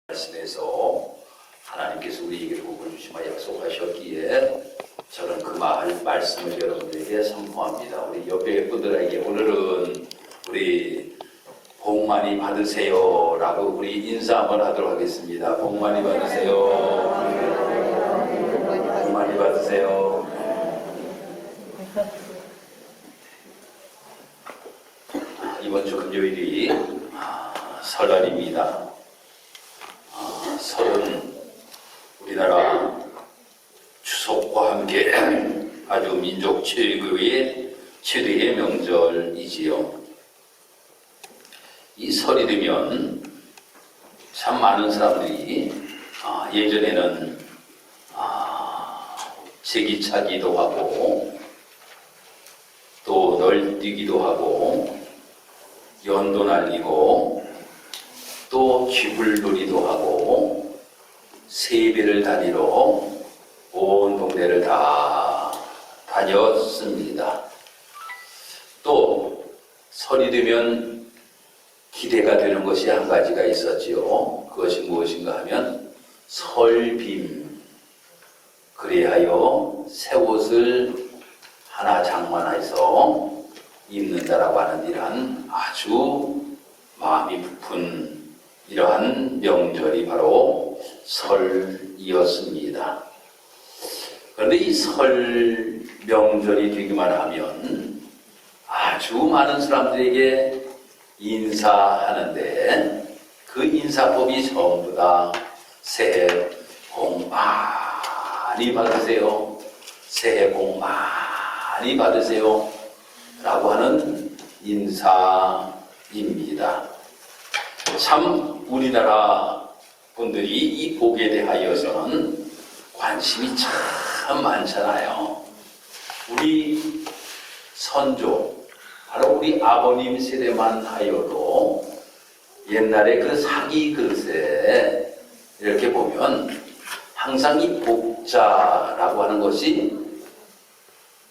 말씀에서 하나님께서 우리에게 복을 주시마 약속하셨기에 저는 그 말씀을 여러분들에게 선포합니다. 우리 옆에 분들에게 오늘은 우리 복 많이 받으세요 라고 우리 인사 한번 하도록 하겠습니다. 복 많이 받으세요. 복 많이 받으세요. 이번 주 금요일이 설날입니다. 설은 우리나라 추석과 함께 아주 민족 최대의 명절이지요. 이 설이 되면 참 많은 사람들이 예전에는 제기차기도 하고 또 널뛰기도 하고 연도 날리고 또 쥐불놀이도 하고 세배를 다니러 온 동네를 다 다녔습니다. 또 설이 되면 기대가 되는 것이 한 가지가 있었지요. 그것이 무엇인가 하면 설빔. 그리하여 새 옷을 하나 장만해서 입는다라고 하는 이러한 아주 마음이 부푼 이러한 명절이 바로 설이었습니다. 그런데 이 설 명절이 되기만 하면 아주 많은 사람들에게 인사하는데 그 인사법이 전부 다 새해 복 많이 받으세요. 새해 복 많이 받으세요. 라고 하는 인사입니다. 참 우리나라 분들이 이 복에 대하여서는 관심이 참 많잖아요. 우리 선조, 바로 우리 아버님 세대만 하여도 옛날에 그 사기 그릇에 이렇게 보면 항상 이 복자라고 하는 것이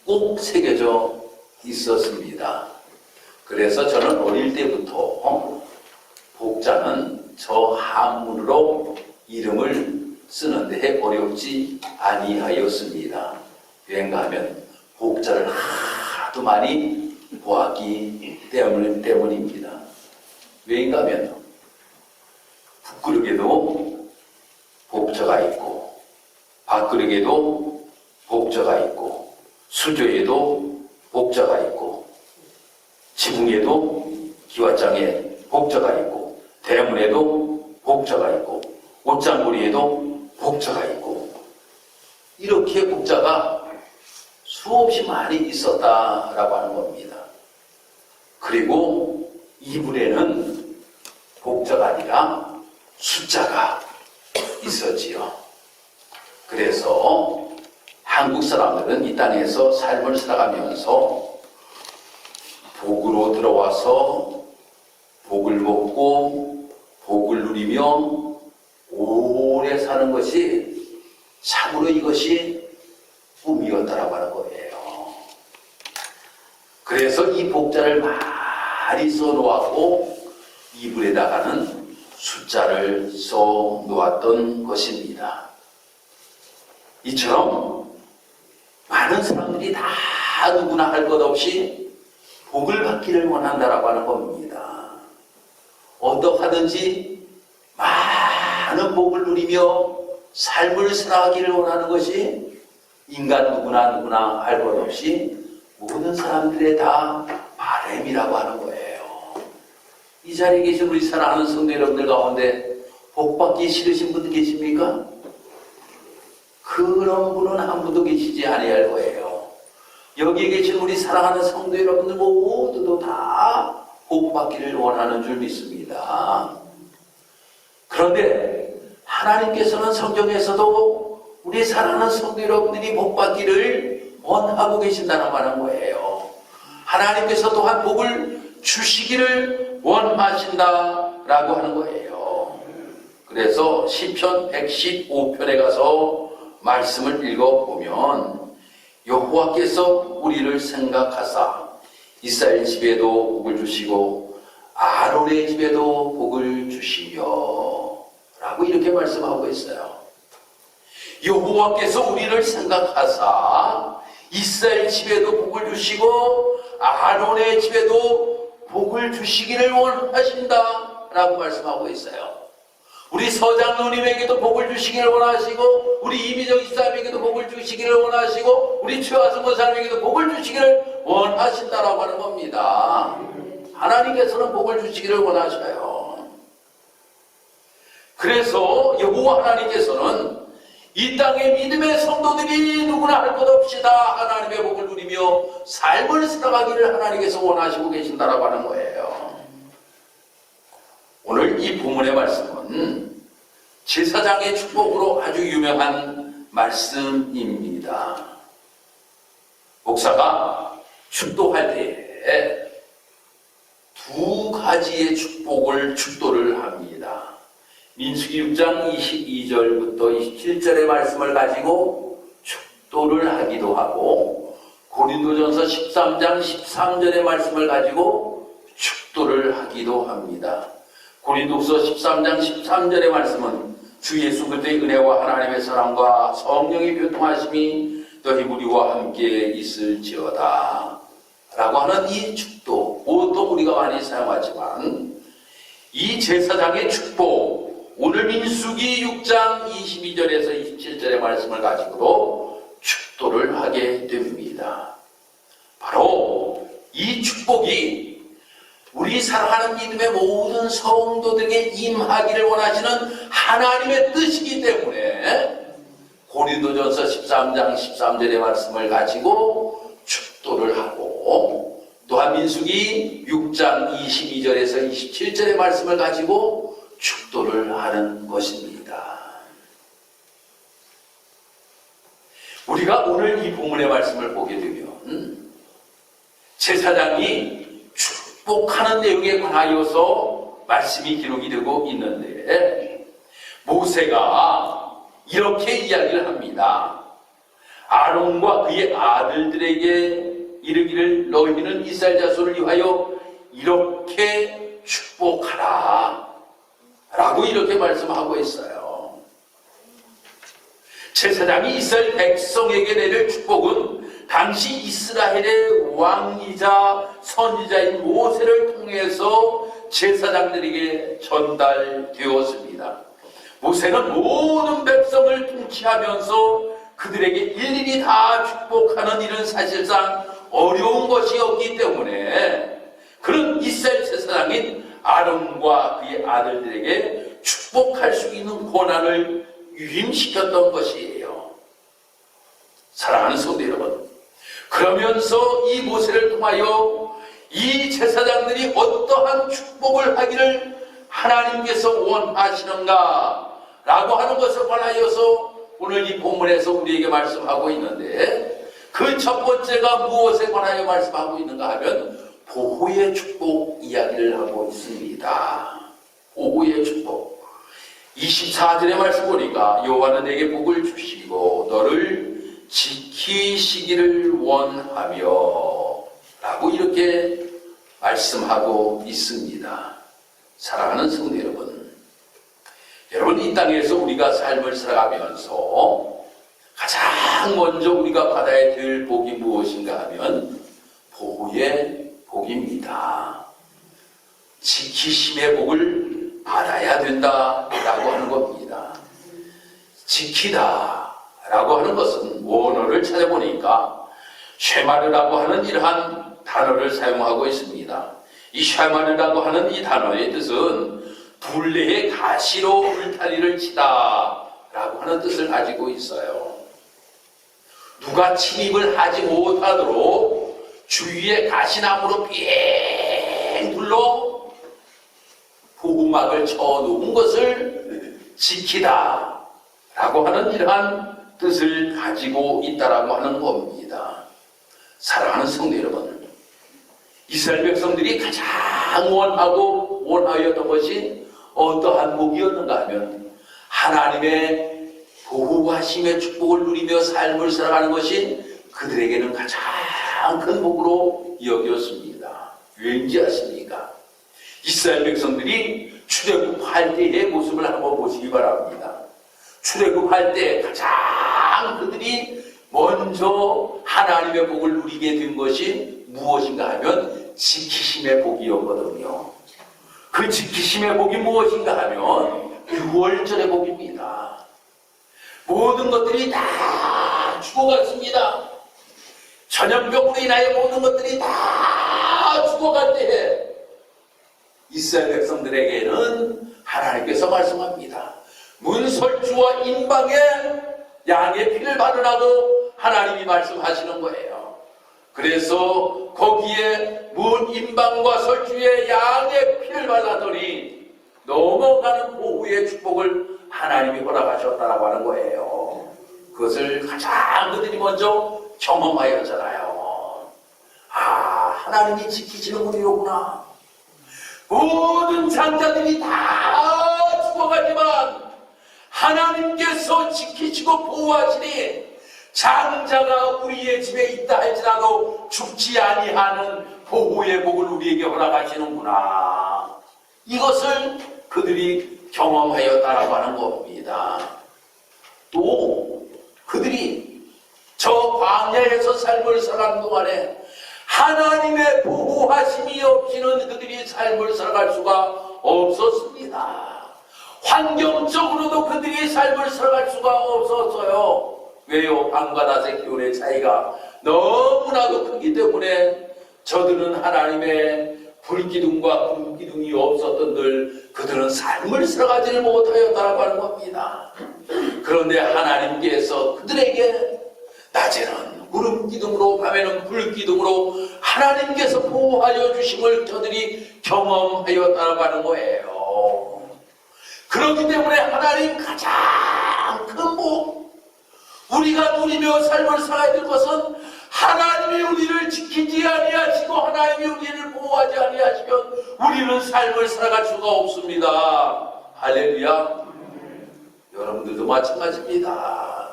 꼭 새겨져 있었습니다. 그래서 저는 어릴 때부터 복자는 저 한문으로 이름을 쓰는데 어렵지 아니하였습니다. 왜인가 하면 복자를 하도 많이 보았기 때문입니다. 왜인가 하면 국그릇에도 복자가 있고 밥그릇에도 복자가 있고 수조에도 복자가 있고 지붕에도 기와장에 복자가 있고 대문에도 복자가 있고 옷장구리에도 복자가 있고 이렇게 복자가 수없이 많이 있었다라고 하는 겁니다. 그리고 이불에는 복자가 아니라 숫자가 있었지요. 그래서 한국 사람들은 이 땅에서 삶을 살아가면서 복으로 들어와서 복을 먹고 복을 누리며 오래 사는 것이 참으로 이것이 꿈이었다라고 하는 거예요. 그래서 이 복자를 많이 써놓았고 이불에다가는 숫자를 써놓았던 것입니다. 이처럼 많은 사람들이 다 누구나 할 것 없이 복을 받기를 원한다라고 하는 겁니다. 어떡하든지 많은 복을 누리며 삶을 살아가기를 원하는 것이 인간 누구나 할 것 없이 모든 사람들의 다 바람이라고 하는 거예요. 이 자리에 계신 우리 사랑하는 성도 여러분들 가운데 복 받기 싫으신 분 계십니까? 그런 분은 한 분도 계시지 아니할 거예요. 여기에 계신 우리 사랑하는 성도 여러분들 모두도 다 복 받기를 원하는 줄 믿습니다. 그런데 하나님께서는 성경에서도 우리 사랑하는 성도 여러분들이 복 받기를 원하고 계신다는 말은 거예요. 하나님께서 또한 복을 주시기를 원하신다라고 하는 거예요. 그래서 시편 115편에 가서 말씀을 읽어보면 여호와께서 우리를 생각하사 이스라엘 집에도 복을 주시고 아론의 집에도 복을 주시며 라고 이렇게 이렇게 말씀하고 있어요. 여호와께서 우리를 생각하사 이스라엘 집에도 복을 주시고 아론의 집에도 복을 주시기를 원하신다 라고 말씀하고 있어요. 우리 서장로님에게도 복을 주시기를 원하시고 우리 이미정 집사님에게도 복을 주시기를 원하시고 우리 최화승 권사님에게도 복을 주시기를 원하신다라고 하는 겁니다. 하나님께서는 복을 주시기를 원하셔요. 그래서 여호와 하나님께서는 이 땅의 믿음의 성도들이 누구나 할 것 없이 다 하나님의 복을 누리며 삶을 살아가기를 하나님께서 원하시고 계신다라고 하는 거예요. 오늘 이 본문의 말씀은 제사장의 축복으로 아주 유명한 말씀입니다. 목사가 축도할 때에 두 가지의 축도를 합니다. 민수기 6장 22절부터 27절의 말씀을 가지고 축도를 하기도 하고 고린도전서 13장 13절의 말씀을 가지고 축도를 하기도 합니다. 고린도서 13장 13절의 말씀은 주 예수 그리스도의 은혜와 하나님의 사랑과 성령의 교통하심이 너희 우리와 함께 있을지어다 라고 하는 이 축도, 보통 우리가 많이 사용하지만 이 제사장의 축복, 오늘 민수기 6장 22절에서 27절의 말씀을 가지고도 축도를 하게 됩니다. 바로 이 축복이 우리 사랑하는 믿음의 모든 성도들에게 임하기를 원하시는 하나님의 뜻이기 때문에 고린도전서 13장 13절의 말씀을 가지고 축도를 하고 또한 민수기 6장 22절에서 27절의 말씀을 가지고 축도를 하는 것입니다. 우리가 오늘 이 본문의 말씀을 보게 되면 제사장이 축복하는 내용에 관하여서 말씀이 기록이 되고 있는데 모세가 이렇게 이야기를 합니다. 아론과 그의 아들들에게 이르기를 너희는 이스라엘 자손을 위하여 이렇게 축복하라 라고 이렇게 말씀하고 있어요. 제사장이 이스라엘 백성에게 내릴 축복은 당시 이스라엘의 왕이자 선지자인 모세를 통해서 제사장들에게 전달되었습니다. 모세는 모든 백성을 통치하면서 그들에게 일일이 다 축복하는 일은 사실상 어려운 것이었기 때문에 그런 이스라엘 제사장인 아론과 그의 아들들에게 축복할 수 있는 권한을 위임시켰던 것이에요. 사랑하는 성도 여러분, 그러면서 이 모세를 통하여 이 제사장들이 어떠한 축복을 하기를 하나님께서 원하시는가 라고 하는 것을 관하여서 오늘 이 본문에서 우리에게 말씀하고 있는데 그 첫 번째가 무엇에 관하여 말씀하고 있는가 하면 보호의 축복 이야기를 하고 있습니다. 보호의 축복. 24절의 말씀 보니까 여호와는 내게 복을 주시고 너를 지키시기를 원하며 라고 이렇게 말씀하고 있습니다. 사랑하는 성도 여러분 이 땅에서 우리가 삶을 살아가면서 가장 먼저 우리가 받아야 될 복이 무엇인가 하면 보호의 복입니다. 지키심의 복을 받아야 된다라고 하는 겁니다. 지키다 라고 하는 것은 원어를 찾아보니까 쉐마르라고 하는 이러한 단어를 사용하고 있습니다. 이 쉐마르라고 하는 이 단어의 뜻은 둘레의 가시로 울타리를 치다 라고 하는 뜻을 가지고 있어요. 누가 침입을 하지 못하도록 주위에 가시나무로 삥 둘러 보호막을 쳐놓은 것을 지키다 라고 하는 이러한 뜻을 가지고 있다라고 하는 겁니다. 사랑하는 성도 여러분, 이스라엘 백성들이 가장 원하였던 것이 어떠한 복이었는가 하면 하나님의 보호하심의 축복을 누리며 삶을 살아가는 것이 그들에게는 가장 큰 복으로 여겼습니다. 왠지 아십니까? 이스라엘 백성들이 출애굽할 때의 모습을 한번 보시기 바랍니다. 출애굽할 때 가장 그들이 먼저 하나님의 복을 누리게 된 것이 무엇인가 하면 지키심의 복이었거든요. 그 지키심의 복이 무엇인가 하면 6월절의 복입니다. 모든 것들이 다 죽어갔습니다. 전염병으로 인하여 모든 것들이 다 죽어갈 때에 이스라엘 백성들에게는 하나님께서 말씀합니다. 문설주와 인방에 양의 피를 바르라고 하나님이 말씀하시는 거예요. 그래서 거기에 문 인방과 설주에 양의 피를 발라더니 넘어가는 보호의 축복을 하나님이 허락하셨다라고 하는 거예요. 그것을 가장 그들이 먼저 경험하였잖아요. 하나님이 지키시는 분이로구나. 모든 장자들이 다 죽어가지만 하나님께서 지키시고 보호하시니 장자가 우리의 집에 있다 할지라도 죽지 아니하는 보호의 복을 우리에게 허락하시는구나. 이것을 그들이 경험하였다라고 하는 겁니다. 또 그들이 저 광야에서 삶을 살아가는 동안에 하나님의 보호하심이 없이는 그들이 삶을 살아갈 수가 없었습니다. 환경적으로도 그들이 삶을 살아갈 수가 없었어요. 왜요? 밤과 낮의 기온의 차이가 너무나도 크기 때문에 저들은 하나님의 불기둥과 금기둥이 없었던들 그들은 삶을 살아가지를 못하였다고 하는 겁니다. 그런데 하나님께서 그들에게 낮에는 구름기둥으로 밤에는 불기둥으로 하나님께서 보호하여 주심을 저들이 경험하였다고 하는 거예요. 그렇기 때문에 하나님 가장 큰 복, 우리가 누리며 삶을 살아야 될 것은 하나님이 우리를 지키지 아니하시고 하나님이 우리를 보호하지 아니하시면 우리는 삶을 살아갈 수가 없습니다. 할렐루야. 여러분들도 마찬가지입니다.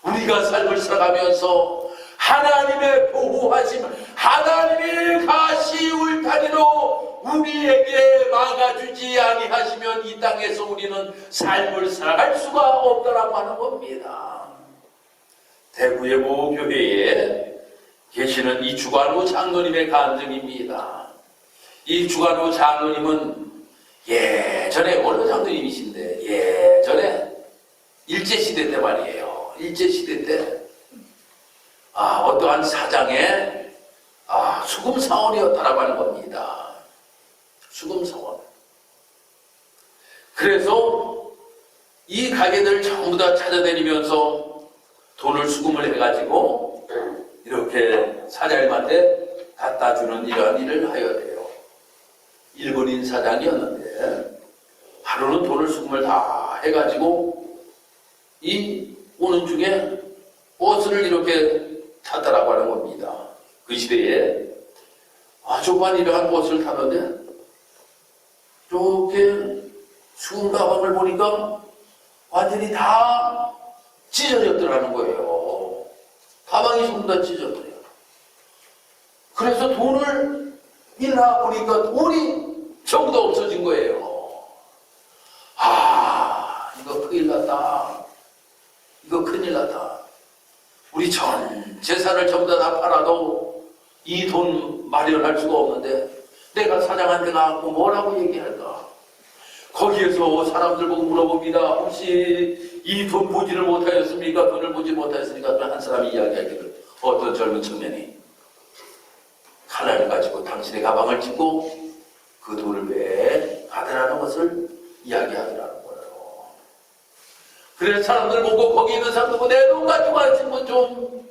우리가 삶을 살아가면서 하나님의 보호하심, 하나님의 가시 울타리로 우리에게 막아주지 아니하시면 이 땅에서 우리는 삶을 살아갈 수가 없다라고 하는 겁니다. 대구의 모 교회에 계시는 이 주관우 장로님의 간증입니다. 이 주관우 장로님은 예전에 어느 장로님이신데 예전에 일제시대 때 말이에요. 일제시대 때 어떠한 사장의 수금사원이었다라고 하는 겁니다. 수금사원. 그래서 이 가게들 전부 다 찾아다니면서 돈을 수금을 해가지고 이렇게 사장님한테 갖다 주는 이러한 일을 하여야 돼요. 일본인 사장이었는데 하루는 돈을 수금을 다 해가지고 이 오는 중에 버스를 이렇게 탔다라고 하는 겁니다. 그 시대에 조그만 이러한 버스를 타는데 이렇게 수금 가방을 보니까 완전히 다 찢어졌더라는 거예요. 가방이 전부 다 찢어졌더래요. 그래서 돈을 일나 보니까 돈이 전부 다 없어진 거예요. 이거 큰일 났다. 이거 큰일 났다. 우리 전 재산을 전부 다 팔아도 이 돈 마련할 수가 없는데 내가 사장한테 가고 뭐라고 얘기할까? 거기에서 사람들 보고 물어봅니다. 혹시 이 돈 보지를 못하였습니까? 돈을 보지 못하였으니까 한 사람이 이야기하기를 어떤 젊은 청년이 칼날을 가지고 당신의 가방을 짚고 그 돈을 왜 가더라는 것을 이야기하더라는 거예요. 그래서 사람들 보고 거기 있는 사람들 보고 내 돈 가지고 가신 분 좀,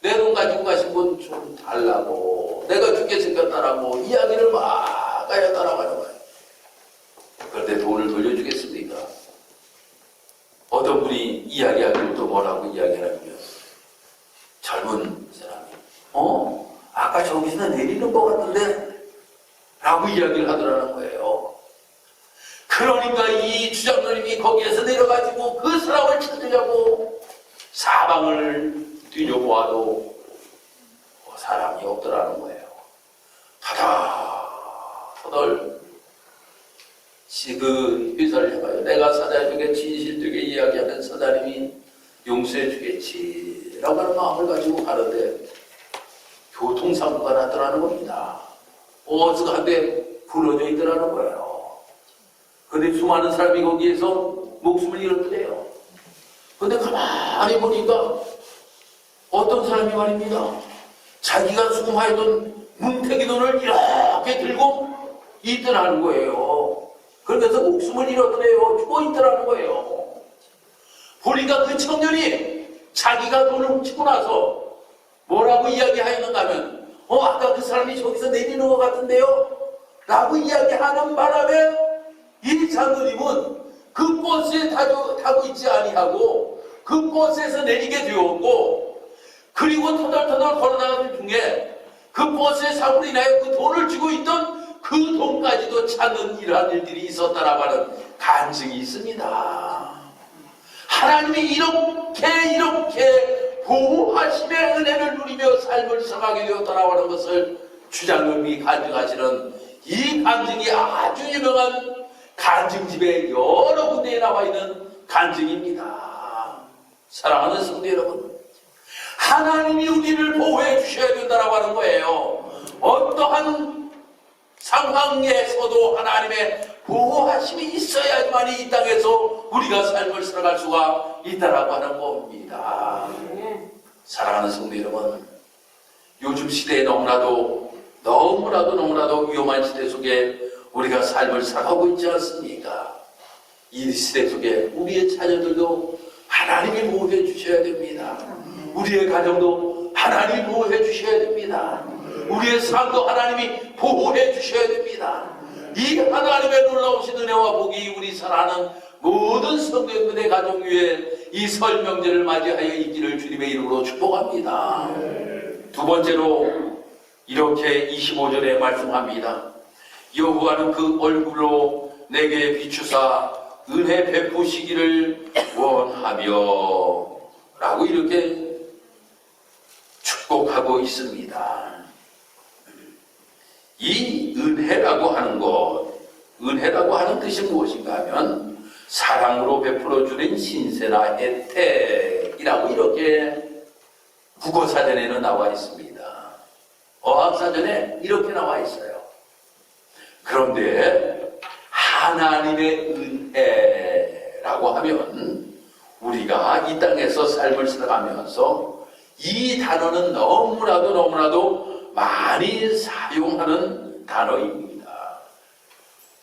내 돈 가지고 가신 분 좀 달라고, 내가 죽게 생겼다라고 이야기를 막 하였다라고 하는 거예요. 그런데 돈을 돌려주겠습니까? 어떤 분이 이야기하기를 또 뭐라고 이야기하냐면 젊은 사람이 아까 저기서 내리는 것 같은데 라고 이야기를 하더라는 거예요. 그러니까 이 주장로님이 거기에서 내려가지고 그 사람을 찾으려고 사방을 뒤져보아도 사람이 없더라는 거예요. 터덜 그 회사를 해봐요. 내가 사장에게 용서해 주겠지 라고 하는 마음을 가지고 가는데 교통사고가 났더라는 겁니다. 버스가 한 대 부러져 있더라는 거예요. 그런데 수많은 사람이 거기에서 목숨을 잃었대요. 그런데 가만히 보니까 어떤 사람이 말입니다. 자기가 수금하였던 문태기 돈을 이렇게 들고 있더라는 거예요. 그러면서 목숨을 잃었더래요. 죽어 있더라는 거예요. 보니까 그 청년이 자기가 돈을 훔치고 나서 뭐라고 이야기하였는가 하면 아까 그 사람이 저기서 내리는 것 같은데요? 라고 이야기하는 바람에 이 장로님은 그 버스에 타고 있지 아니하고 그 버스에서 내리게 되었고 그리고 터덜터덜 걸어나가는 중에 그 버스의 사고로 인하여 그 돈을 쥐고 있던 그 돈까지도 찾는 이러한 일들이 있었다라고 하는 간증이 있습니다. 하나님이 이렇게 보호하심의 은혜를 누리며 삶을 살아가게 되었다라고 하는 것을 주장님이 간증하시는 이 간증이 아주 유명한 간증집에 여러 군데에 나와 있는 간증입니다. 사랑하는 성도 여러분, 하나님이 우리를 보호해 주셔야 된다라고 하는 거예요. 어떠한 상황에서도 하나님의 보호하심이 있어야만이 이 땅에서 우리가 삶을 살아갈 수가 있다라고 하는 겁니다. 사랑하는 성도 여러분, 요즘 시대에 너무나도 위험한 시대 속에 우리가 삶을 살아가고 있지 않습니까? 이 시대 속에 우리의 자녀들도 하나님이 보호해 주셔야 됩니다. 우리의 가정도 하나님이 보호해 주셔야 됩니다. 우리의 삶도 하나님이 보호해 주셔야 됩니다. 이 하나님의 놀라우신 은혜와 복이 우리 사랑하는 모든 성도님들의 가정 위에 이 설 명절을 맞이하여 있기를 주님의 이름으로 축복합니다. 두 번째로 이렇게 25절에 말씀합니다. 여호와는 그 얼굴로 내게 비추사 은혜 베푸시기를 원하며 라고 이렇게 축복하고 있습니다. 이 은혜라고 하는 뜻이 무엇인가 하면 사랑으로 베풀어주는 신세나 혜택이라고 이렇게 국어사전에는 나와 있습니다. 어학사전에 이렇게 나와 있어요. 그런데 하나님의 은혜라고 하면 우리가 이 땅에서 삶을 살아가면서 이 단어는 너무나도 많이 사용하는 단어입니다.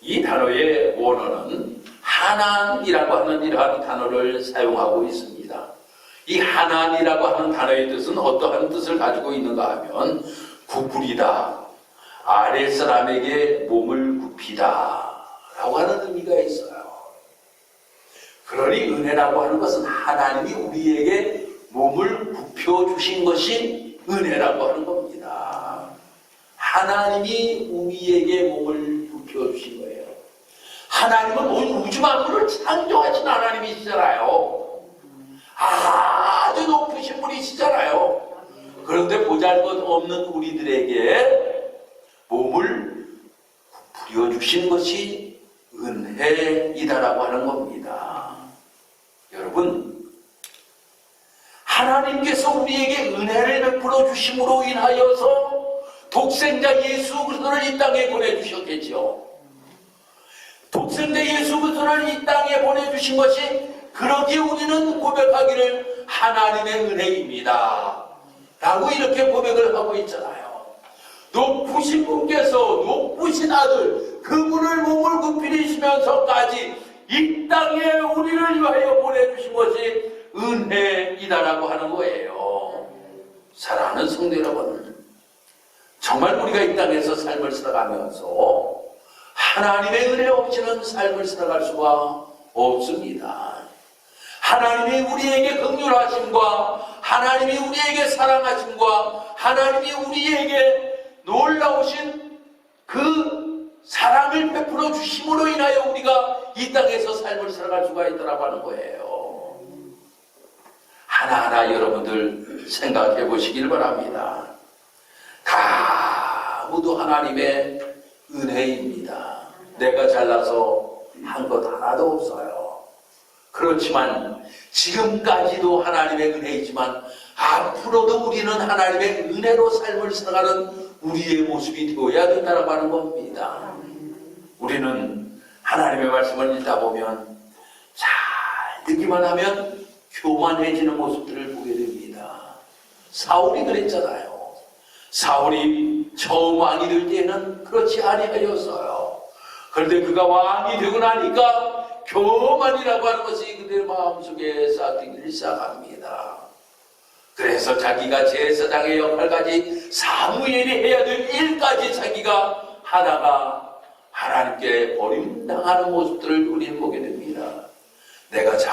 이 단어의 원어는 하나님이라고 하는 이러한 단어를 사용하고 있습니다. 이 하나님이라고 하는 단어의 뜻은 어떠한 뜻을 가지고 있는가 하면 구부리다, 아랫사람에게 몸을 굽히다 라고 하는 의미가 있어요. 그러니 은혜라고 하는 것은 하나님이 우리에게 몸을 굽혀주신 것이 은혜라고 하는 겁니다. 하나님이 우리에게 몸을 굽혀주신 거예요. 하나님은 온 우주 만물을 창조하신 하나님이시잖아요. 아주 높으신 분이시잖아요. 그런데 보잘것없는 우리들에게 몸을 부려주신 것이 은혜이다라고 하는 겁니다. 여러분, 하나님께서 우리에게 은혜를 베풀어 주심으로 인하여서 독생자 예수 그리스도를 이 땅에 보내주셨겠죠. 독생자 예수 그리스도를 이 땅에 보내주신 것이 그러기에 우리는 고백하기를 하나님의 은혜입니다 라고 이렇게 고백을 하고 있잖아요. 높으신 분께서 높으신 아들 그분을 몸을 굽히시면서까지 이 땅에 우리를 위하여 보내주신 것이 은혜이다라고 하는 거예요. 사랑하는 성도 여러분, 정말 우리가 이 땅에서 삶을 살아가면서 하나님의 은혜 없이는 삶을 살아갈 수가 없습니다. 하나님이 우리에게 긍휼하심과 하나님이 우리에게 사랑하심과 하나님이 우리에게 놀라우신 그 사랑을 베풀어 주심으로 인하여 우리가 이 땅에서 삶을 살아갈 수가 있다고 하는 거예요. 하나하나 여러분들 생각해 보시길 바랍니다. 다 모두 하나님의 은혜입니다. 내가 잘나서 한 것 하나도 없어요. 그렇지만 지금까지도 하나님의 은혜이지만 앞으로도 우리는 하나님의 은혜로 삶을 살아가는 우리의 모습이 되어야 된다고 하는 겁니다. 우리는 하나님의 말씀을 읽다 보면 잘 듣기만 하면 교만해지는 모습들을 보게 됩니다. 사울이 그랬잖아요. 사울이 처음 왕이 될 때에는 그렇지 아니하였어요. 그런데 그가 왕이 되고 나니까 교만이라고 하는 것이 그들의 마음속에 쌓이기 시작합니다. 그래서 자기가 제사장의 역할까지 사무엘이 해야 될 일까지 자기가 하다가 하나님께 버림당하는 모습들을 우리는 보게 됩니다. 내가 잘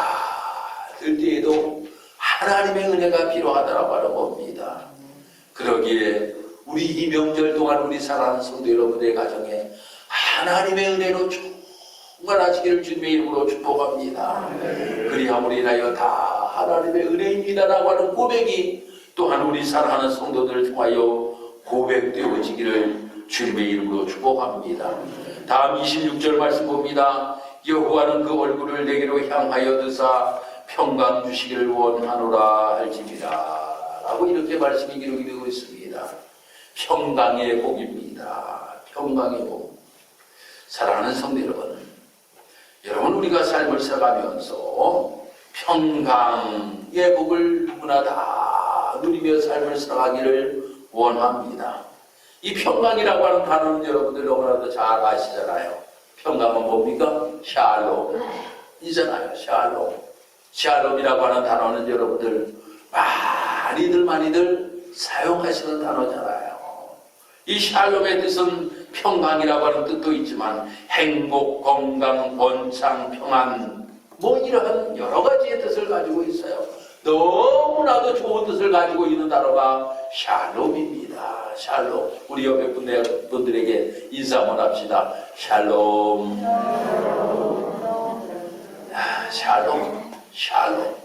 때에도 하나님의 은혜가 필요하다고 하는 겁니다. 그러기에 우리 이 명절 동안 우리 사랑하는 성도 여러분들의 가정에 하나님의 은혜로 충만하시기를 주님의 이름으로 축복합니다. 그리함으로 인하여 다 하나님의 은혜입니다라고 하는 고백이 또한 우리 사랑하는 성도들을 통하여 고백되어지기를 주님의 이름으로 축복합니다. 다음 26절 말씀 봅니다. 여호와는 그 얼굴을 내게로 향하여 드사 평강 주시기를 원하노라 할지니라 라고 이렇게 말씀이 기록이 되고 있습니다. 평강의 복입니다. 평강의 복. 사랑하는 성도 여러분 우리가 삶을 살아가면서 평강의 복을 누구나 다 누리며 삶을 살아가기를 원합니다. 이 평강이라고 하는 단어는 여러분들 너무나도 잘 아시잖아요. 평강은 뭡니까? 샬롬 이잖아요. 샬롬. 샬롬이라고 하는 단어는 여러분들 많이들 사용하시는 단어잖아요. 이 샬롬의 뜻은 평강이라고 하는 뜻도 있지만 행복, 건강, 번창, 평안 이러한 여러 가지의 뜻을 가지고 있어요. 너무나도 좋은 뜻을 가지고 있는 단어가 샬롬입니다. 샬롬. 우리 옆에 분들에게 인사 한번 합시다. 샬롬. 샬롬. 샬롬.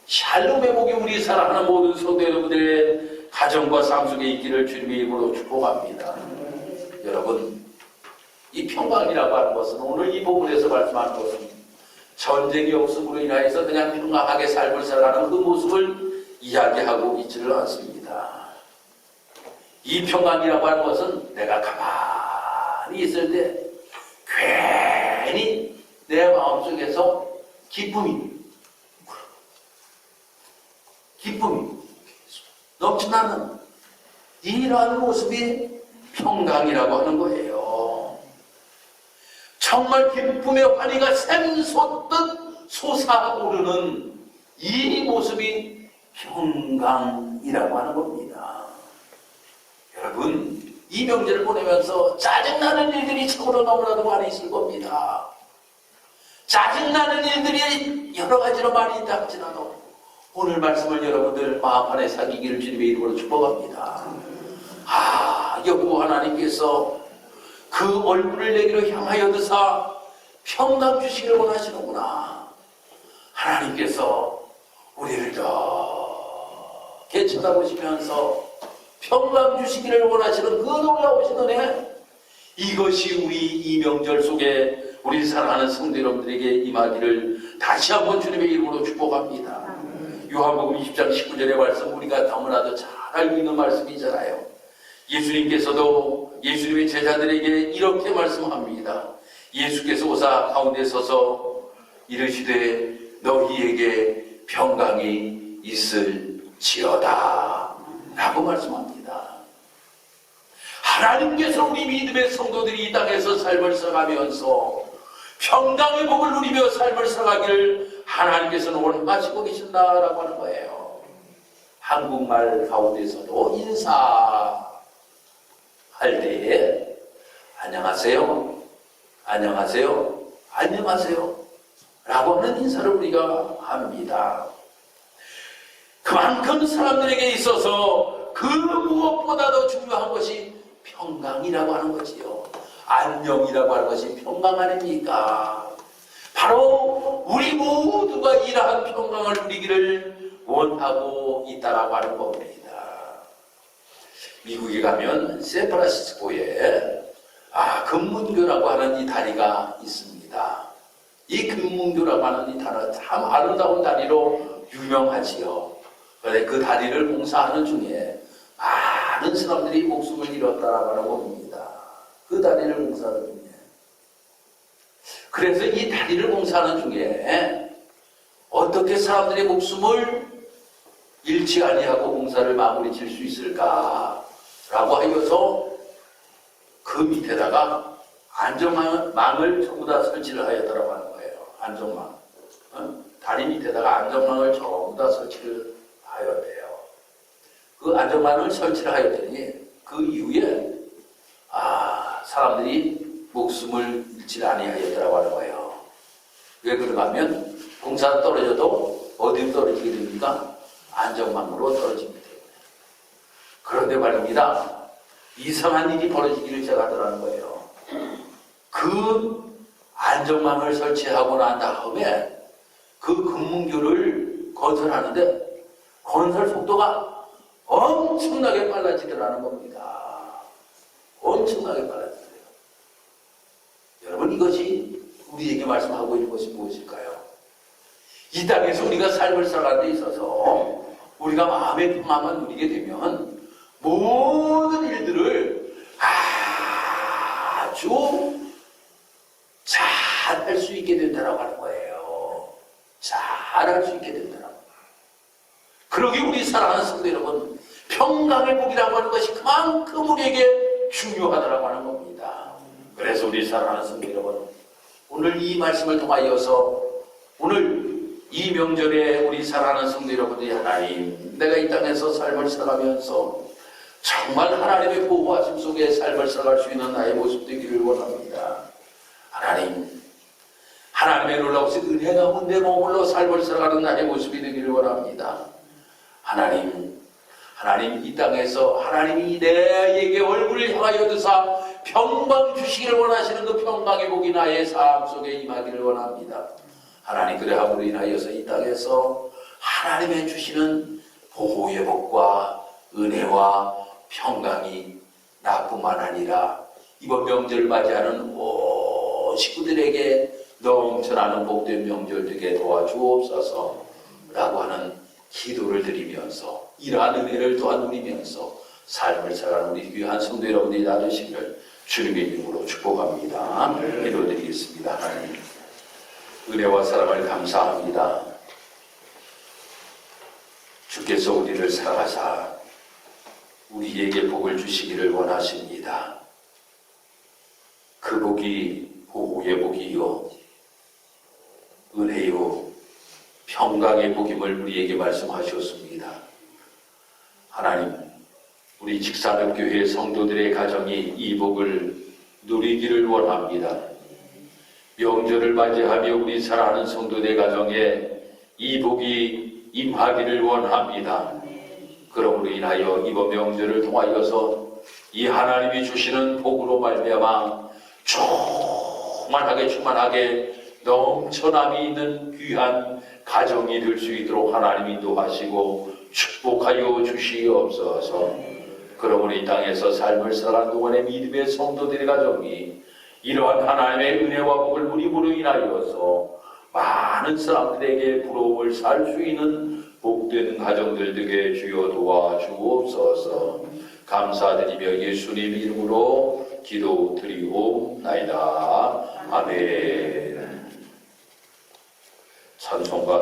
샬롬의 복이 우리 사랑하는 모든 성도 여러분들의 가정과 삶 속에 있기를 주님의 이름으로 축복합니다. 여러분, 이 평강이라고 하는 것은 오늘 이 부분에서 말씀하는 것은 전쟁이 없음으로 인하여서 그냥 평강하게 삶을 살아가는 그 모습을 이야기하고 있지를 않습니다. 이 평강이라고 하는 것은 내가 가만히 있을 때 괜히 내 마음속에서 기쁨이 넘쳐나는 이러한 모습이 평강이라고 하는 거예요. 정말 기쁨의 환희가 샘솟듯 솟아오르는 이 모습이 평강이라고 하는 겁니다. 여러분, 이 명절을 보내면서 짜증나는 일들이 참으로 너무나도 많이 있을 겁니다. 짜증나는 일들이 여러 가지로 많이 있다 할지라도 오늘 말씀을 여러분들 마음 안에 새기기를 주님의 이름으로 축복합니다. 여호와 하나님께서 그 얼굴을 내게로 향하여 드사 평강 주시기를 원하시는구나. 하나님께서 우리를 이렇게 쳐다보시면서 평강 주시기를 원하시는 그 놀라우신 은혜, 이것이 우리 이 명절 속에 우리 사랑하는 성도 여러분들에게 임하기를 다시 한번 주님의 이름으로 축복합니다. 요한복음 20장 19절의 말씀 우리가 너무나도 잘 알고 있는 말씀이잖아요. 예수님께서도 예수님의 제자들에게 이렇게 말씀합니다. 예수께서 오사 가운데 서서 이르시되 너희에게 평강이 있을지어다 라고 말씀합니다. 하나님께서 우리 믿음의 성도들이 이 땅에서 삶을 살아가면서 평강의 복을 누리며 삶을 살아가기를 하나님께서는 원하시고 계신다라고 하는 거예요. 한국말 가운데서도 인사할 때에 안녕하세요, 안녕하세요, 안녕하세요 라고 하는 인사를 우리가 합니다. 그만큼 사람들에게 있어서 그 무엇보다도 중요한 것이 평강이라고 하는 거지요. 안녕이라고 하는 것이 평강 아닙니까? 바로 우리 모두가 이러한 평강을 누리기를 원하고 있다라고 하는 겁니다. 미국에 가면 샌프란시스코에 금문교라고 하는 이 다리가 있습니다. 이 금문교라고 하는 이 단어 참 아름다운 다리로 유명하지요. 그런데 그 다리를 봉사하는 중에 많은 사람들이 목숨을 잃었다라고 하는 겁니다. 그 다리를 봉사하는 중에. 그래서 이 다리를 봉사하는 중에 어떻게 사람들의 목숨을 잃지 아니하고 봉사를 마무리 질 수 있을까라고 하여서 그 밑에다가 안전망을 전부 다 설치를 하였다라고 하는 거예요. 안전망. 다리 밑에다가 안전망을 전부 다 설치를 하였대요. 그 안전망을 설치를 하였더니 그 이후에 사람들이 목숨을 잃지 아니하였다라고 하는 거예요. 왜 그런가 하면 공사가 떨어져도 어디로 떨어지게 됩니까? 안전망으로 떨어집니다. 그런데 말입니다. 이상한 일이 벌어지기를 시작하더라는 거예요. 그 안전망을 설치하고 난 다음에 그 금문교를 건설하는데 건설 속도가 엄청나게 빨라지더라는 겁니다. 엄청나게 빨라지더래요. 여러분, 이것이 우리에게 말씀하고 있는 것이 무엇일까요? 이 땅에서 우리가 삶을 살아가는 데 있어서 우리가 마음의 평안만 누리게 되면 모든 일들을 아주 잘 할 수 있게 된다고 하는 거예요. 잘 할 수 있게 된다고. 그러기 우리 사랑하는 성도 여러분, 평강의 복이라고 하는 것이 그만큼 우리에게 중요하다고 하는 겁니다. 그래서 우리 사랑하는 성도 여러분, 오늘 이 말씀을 통하여서 오늘 이 명절에 우리 사랑하는 성도 여러분들이 하나님, 내가 이 땅에서 삶을 살아가면서 정말 하나님의 보호하심 속에 삶을 살아갈 수 있는 나의 모습 되기를 원합니다. 하나님, 하나님의 놀라우신 은혜 가운데 머물러 삶을 살아가는 나의 모습이 되기를 원합니다. 하나님 이 땅에서 하나님이 내게 얼굴을 향하여 드사 평강 주시기를 원하시는 그 평강의 복이 나의 삶 속에 임하기를 원합니다. 하나님, 그래함으로 인하여서 이 땅에서 하나님의 주시는 보호의 복과 은혜와 평강이 나뿐만 아니라 이번 명절을 맞이하는 온 식구들에게 넘쳐나는 복된 명절 되게 도와주옵소서 라고 하는 기도를 드리면서 이러한 은혜를 또한 누리면서 삶을 살아가는 우리 귀한 성도 여러분들이 나누시기를 주님의 이름으로 축복합니다. 기도드리겠습니다. 하나님, 은혜와 사랑을 감사합니다. 주께서 우리를 사랑하사 우리에게 복을 주시기를 원하십니다. 그 복이 보호의 복이요 은혜요 평강의 복임을 우리에게 말씀하셨습니다. 하나님, 우리 직산읍교회 성도들의 가정이 이 복을 누리기를 원합니다. 명절을 맞이하며 우리 사랑하는 성도들 가정에 이 복이 임하기를 원합니다. 그러므로 인하여 이번 명절을 통하여서 이 하나님이 주시는 복으로 말미암아 충만하게 넘쳐남이 있는 귀한 가정이 될 수 있도록 하나님 인도하시고 축복하여 주시옵소서. 그러므로 이 땅에서 삶을 살아가는 동안의 믿음의 성도들의 가정이 이러한 하나님의 은혜와 복을 누림으로 인하여서 많은 사람들에게 부러움을 살 수 있는 복된 가정들 되게 주여 도와주옵소서. 감사드리며 예수님 이름으로 기도드리옵나이다. 아멘. 찬송가